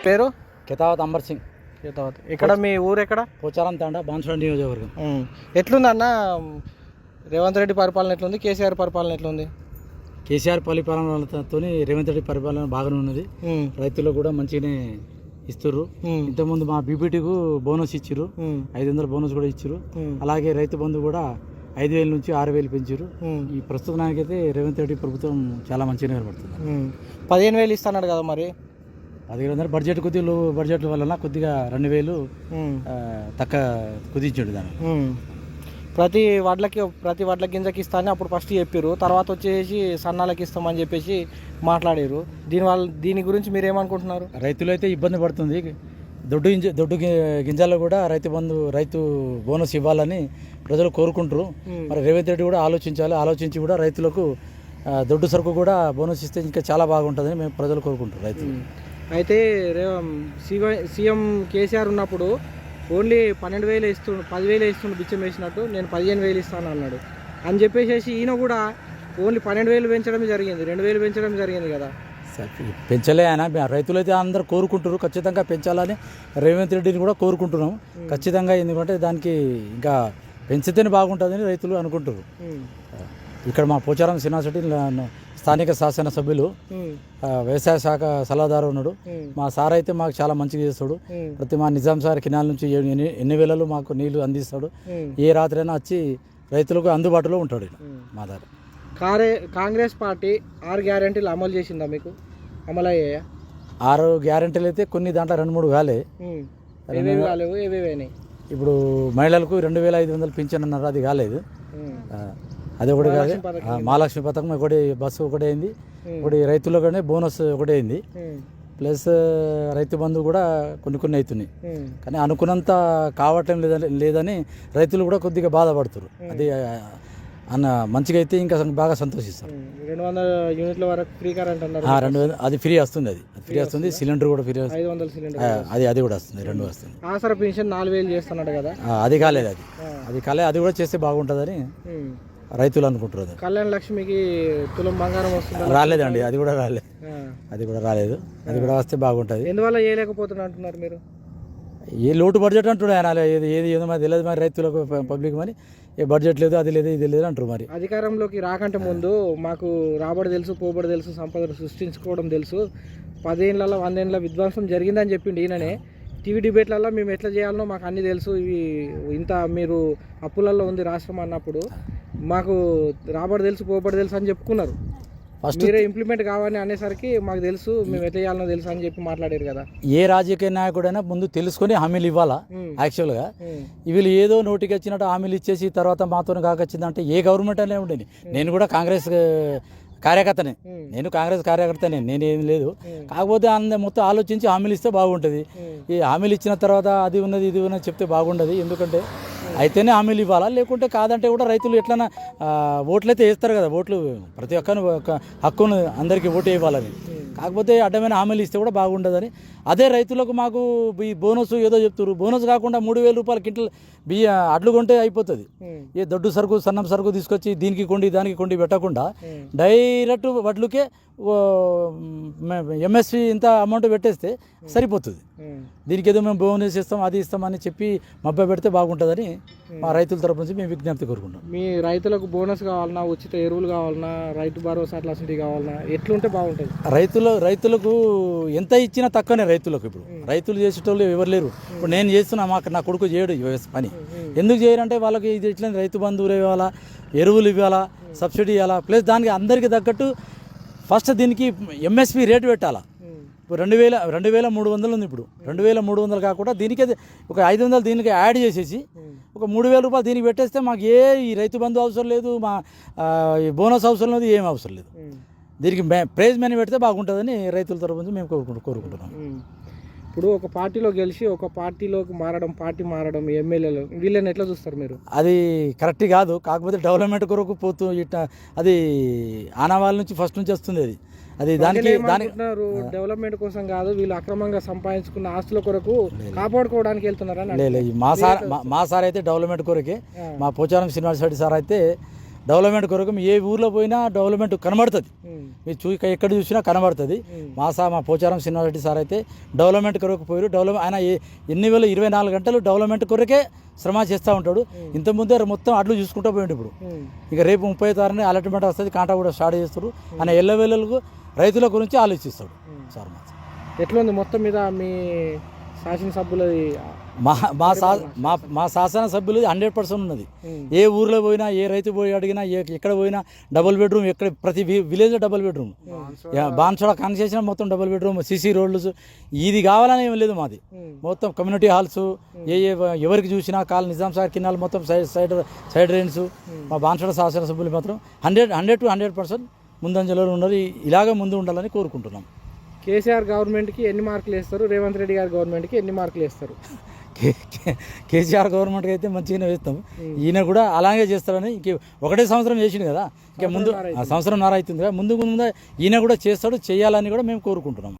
పేరు? కితావత్ అంబర్ సింగ్. కితావత్. ఇక్కడ మీ ఊరు ఎక్కడ? పోచారం తాండా, బాన్సువాడ నియోజకవర్గం. ఎట్లుంది అన్న రేవంత్ రెడ్డి పరిపాలన ఎట్లుంది, కేసీఆర్ పరిపాలన ఎట్లుంది? కేసీఆర్ పరిపాలనతో రేవంత్ రెడ్డి పరిపాలన బాగానే ఉన్నది. రైతులకు కూడా మంచిగానే ఇస్తుర్రు. ఇంతకుముందు మా బీపీటీకు బోనస్ ఇచ్చిర్రు, 500 బోనస్ కూడా ఇచ్చిర్రు. అలాగే రైతు బంధు కూడా 5,000 నుంచి 6,000 పెంచారు. ఈ ప్రస్తుతానికైతే రేవంత్ రెడ్డి ప్రభుత్వం చాలా మంచిగా నిలబడుతుంది. 15,000 ఇస్తున్నాడు కదా, మరి 15,000 బడ్జెట్ కొద్దిగా బడ్జెట్ వలన కొద్దిగా 2,000 తక్కువ కుదించాడు దాన్ని. ప్రతి వడ్ల గింజకి ఇస్తానని అప్పుడు ఫస్ట్ చెప్పారు, తర్వాత వచ్చేసి సన్నాలకి ఇస్తామని చెప్పేసి మాట్లాడారు. దీని గురించి మీరు ఏమనుకుంటున్నారు? రైతులు అయితే ఇబ్బంది పడుతుంది. దొడ్డు గింజల్లో కూడా రైతు బోనస్ ఇవ్వాలని ప్రజలు కోరుకుంటారు. మరి రేవంత్ రెడ్డి కూడా ఆలోచించి కూడా రైతులకు దొడ్డు సరుకు కూడా బోనస్ ఇస్తే ఇంకా చాలా బాగుంటుందని మేము ప్రజలు కోరుకుంటారు, రైతులు. అయితే సీఎం కేసీఆర్ ఉన్నప్పుడు ఓన్లీ 12,000 ఇస్తుండు, 10,000 ఇస్తుండు బిచ్చం వేసినట్టు, నేను 15,000 ఇస్తాను అన్నాడు అని చెప్పేసి ఈయన కూడా ఓన్లీ 12,000 పెంచడం జరిగింది, 2,000 పెంచడం జరిగింది కదా. పెంచలే ఆయన. రైతులు అయితే అందరూ కోరుకుంటారు, ఖచ్చితంగా పెంచాలని రేవంత్ రెడ్డిని కూడా కోరుకుంటున్నాం ఖచ్చితంగా. ఎందుకంటే దానికి ఇంకా పెంచితేనే బాగుంటుందని రైతులు అనుకుంటారు. ఇక్కడ మా పోచారం శ్రీనివాసరెడ్డి స్థానిక శాసనసభ్యులు, వ్యవసాయ శాఖ సలహాదారు ఉన్నాడు. మా సార్ అయితే మాకు చాలా మంచిగా చేస్తాడు. మా నిజాం సార్ కినాల నుంచి ఎన్ని వేళలు మాకు నీళ్లు అందిస్తాడు. ఏ రాత్రైనా వచ్చి రైతులకు అందుబాటులో ఉంటాడు మా దగ్గర. కాంగ్రెస్ పార్టీ 6 గ్యారెంటీలు అమలు చేసిందా? మీకు అమలు అయ్యాయా? 6 గ్యారెంటీలు అయితే కొన్ని దాంట్లో 2-3 కాలే. ఇప్పుడు మహిళలకు 2,500 పింఛన్ అన్నారు, అది కాలేదు. అది ఒకటి కాదు. మహాలక్ష్మి పథకం ఒకటి, బస్సు ఒకటి అయింది, ఒకటి రైతులలోనే బోనస్ ఒకటి అయింది. ప్లస్ రైతు బంధు కూడా కొన్ని అవుతున్నాయి. కానీ అనుకున్నంత కావటం లేదని రైతులు కూడా కొద్దిగా బాధపడుతారు. అది మంచిగా అయితే ఇంకా బాగా సంతోషిస్తారు. 200 యూనిట్ల వరకు ఫ్రీ కరెంట్ అన్నారు, అది ఫ్రీ వస్తుంది. అది ఫ్రీ వస్తుంది. సిలిండర్ కూడా ఫ్రీ వస్తుంది. 500 సిలిండర్ అది కూడా వస్తుంది, 2 వస్తుంది. ఆసరా పెన్షన్ 4,000 చేస్తున్నాడు కదా, అది కాలేదు. అది కాలేదు. అది కూడా చేస్తే బాగుంటుందని రైతులు అనుకుంటారు. కళ్యాణ లక్ష్మికి తులం బంగారం వస్తుంది, రాలేదండి. అది కూడా రాలేదు. అది కూడా వస్తే బాగుంటుంది. ఎందువల్ల చేయలేకపోతున్నా అంటున్నారు మీరు? ఏ లోటు బడ్జెట్ అంటున్నారు. ఏదో మరి తెలియదు, మరి రైతులకు పబ్లిక్ మరి ఏ బడ్జెట్ లేదు, అది లేదు, ఇది లేదు అంటారు. మరి అధికారంలోకి రాకంటే ముందు మాకు రాబడి తెలుసు, పోబడి తెలుసు, సంపదను సృష్టించుకోవడం తెలుసు, 10 ఏళ్ళలో 100 ఏళ్ళ విధ్వంసం జరిగిందని చెప్పిండి ఈయననే. టీవీ డిబేట్లలో మేము ఎట్లా చేయాలనో మాకు అన్నీ తెలుసు, ఇవి ఇంత మీరు అప్పులలో ఉంది రాష్ట్రం అన్నప్పుడు మాకు రాబడి తెలుసు, పోబడి తెలుసు అని చెప్పుకున్నారు. ఫస్ట్ మీరే ఇంప్లిమెంట్ కావాలని అనేసరికి మాకు తెలుసు, మేము ఎట్లా చేయాలనో తెలుసు అని చెప్పి మాట్లాడారు కదా. ఏ రాజకీయ నాయకుడైనా ముందు తెలుసుకొని హామీలు ఇవ్వాలా. యాక్చువల్గా వీళ్ళు ఏదో నోటికి వచ్చినట్టు హామీలు ఇచ్చేసి తర్వాత మాతో కాకొచ్చిందంటే ఏ గవర్నమెంట్ అనే ఉండేది. నేను కూడా కాంగ్రెస్ కార్యకర్తనే, నేనేం లేదు. కాకపోతే మొత్తం ఆలోచించి హామీలు ఇస్తే బాగుంటుంది. ఈ హామీలు ఇచ్చిన తర్వాత అది ఉన్నది ఇది ఉన్నది చెప్తే బాగుండదు. ఎందుకంటే అయితేనే హామీలు ఇవ్వాలా, లేకుంటే కాదంటే కూడా రైతులు ఎట్లన్నా ఓట్లు అయితే వేస్తారు కదా. ఓట్లు ప్రతి ఒక్కరు హక్కును అందరికీ ఓటు వేయాలని. కాకపోతే అడ్డమైన హామీలు ఇస్తే కూడా బాగుండదని. అదే రైతులకు మాకు ఈ బోనస్ ఏదో చెప్తారు, బోనస్ కాకుండా 3,000 రూపాయల క్వింటల్ అడ్లు కొంటే అయిపోతుంది. ఏ దొడ్డు సరుకు, సన్నం సరుకు తీసుకొచ్చి దీనికి కొండి దానికి కొండి పెట్టకుండా డైరెక్ట్ వడ్లుకే ఎంఎస్పి ఇంత అమౌంట్ పెట్టేస్తే సరిపోతుంది. దీనికి ఏదో మేము బోనస్ ఇస్తాం, అది ఇస్తామని చెప్పి మబ్బ పెడితే బాగుంటుందని మా రైతుల తరపు నుంచి మేము విజ్ఞప్తి కోరుకుంటాం. మీ రైతులకు బోనస్ కావాలన్నా, ఉచిత ఎరువులు కావాలన్నా, రైతు భరోసా అట్లాంటివి కావాలన్నా ఎట్లుంటే బాగుంటుంది? రైతులకు ఎంత ఇచ్చినా తక్కువనే. ఇప్పుడు రైతులు చేసేటోళ్ళు ఎవరు లేరు. ఇప్పుడు నేను చేస్తున్నా, నా కొడుకు చేయడు పని. ఎందుకు చేయరంటే వాళ్ళకి ఇది ఇట్లా రైతు బంధువులు ఇవ్వాలా, ఎరువులు ఇవ్వాలా, సబ్సిడీ ఇవ్వాలా, ప్లస్ దానికి అందరికీ తగ్గట్టు ఫస్ట్ దీనికి ఎంఎస్పి రేటు పెట్టాలా. ఇప్పుడు 2,300 ఉంది. ఇప్పుడు 2,300 కాకుండా దీనికి ఒక 500 దీనికి యాడ్ చేసేసి ఒక 3,000 రూపాయలు దీనికి పెట్టేస్తే మాకు ఈ రైతు బంధు అవసరం లేదు, మా బోనస్ అవసరం లేదు, ఏం అవసరం లేదు. దీనికి ప్రైజ్ మనీ పెడితే బాగుంటుందని రైతుల తరపు నుంచి మేము కోరుకుంటున్నాం. ఇప్పుడు ఒక పార్టీలో గెలిచి ఒక పార్టీలోకి పార్టీ మారడం ఎమ్మెల్యేలు వీళ్ళని ఎట్లా చూస్తారు మీరు? అది కరెక్ట్ కాదు. కాకపోతే డెవలప్మెంట్ కొరకు పోతూ అది ఆనవాళ్ళ నుంచి ఫస్ట్ నుంచి వస్తుంది. అది దానికి డెవలప్మెంట్ కోసం కాదు, వీళ్ళు అక్రమంగా సంపాదించుకున్న ఆస్తుల కొరకు కాపాడుకోవడానికి వెళ్తున్నారా? మా సార్ అయితే డెవలప్మెంట్ కొరకే. మా పోచారం శ్రీనివాసరెడ్డి సార్ అయితే డెవలప్మెంట్ కొరకు ఏ ఊర్లో పోయినా డెవలప్మెంట్ కనబడుతుంది. మీరు ఎక్కడ చూసినా కనబడుతుంది. మా పోచారం శ్రీనివాసరెడ్డి సార్ అయితే డెవలప్మెంట్ కొరకు పోయారు. ఆయన 24 గంటలు డెవలప్మెంట్ కొరకే శ్రమ చేస్తూ ఉంటాడు. ఇంతకుముందే మొత్తం అడ్లు చూసుకుంటూ పోయిండు. ఇప్పుడు ఇక రేపు 30వ తారీఖున అలాట్మెంట్ వస్తుంది, కాంటా కూడా స్టార్ట్ చేస్తారు. ఆయన ఎల్లవేళలకు రైతుల గురించి ఆలోచిస్తాడు సార్. ఎట్లుంది మొత్తం మీద మీ శాసనసభ్యులది? మా శాసనసభ్యులు 100% ఉన్నది. ఏ ఊర్లో పోయినా, ఏ రైతు పోయి అడిగినా, ఎక్కడ పోయినా డబుల్ బెడ్రూమ్, ఎక్కడ ప్రతి విలేజ్లో డబుల్ బెడ్రూమ్, బాన్సోడ కన్స్ట్రక్షన్ మొత్తం డబుల్ బెడ్రూమ్, సీసీ రోడ్లు, ఇది కావాలని ఏం లేదు మాది. మొత్తం కమ్యూనిటీ హాల్స్, ఎవరికి చూసినా కాల్ నిజాం సాగర్ కిన్నాలు మొత్తం సైడ్ రేంజ్. మా బాన్సోడ శాసనసభ్యులు మాత్రం 100 to 100% ముందంజలో ఉన్నారు. ఇలాగే ముందు ఉండాలని కోరుకుంటున్నాం. కేసీఆర్ గవర్నమెంట్కి ఎన్ని మార్కులు వేస్తారు? రేవంత్ రెడ్డి గారి గవర్నమెంట్కి ఎన్ని మార్కులు వేస్తారు? కేసీఆర్ గవర్నమెంట్కి అయితే మంచిగానే వేస్తాం. ఈయన కూడా అలాగే చేస్తారని. ఒకటే సంవత్సరం చేసిండు కదా, ఇంకా ముందు సంవత్సరం అవుతుంది కదా, ముందు ఈయన కూడా చేస్తాడు, చేయాలని కూడా మేము కోరుకుంటున్నాం.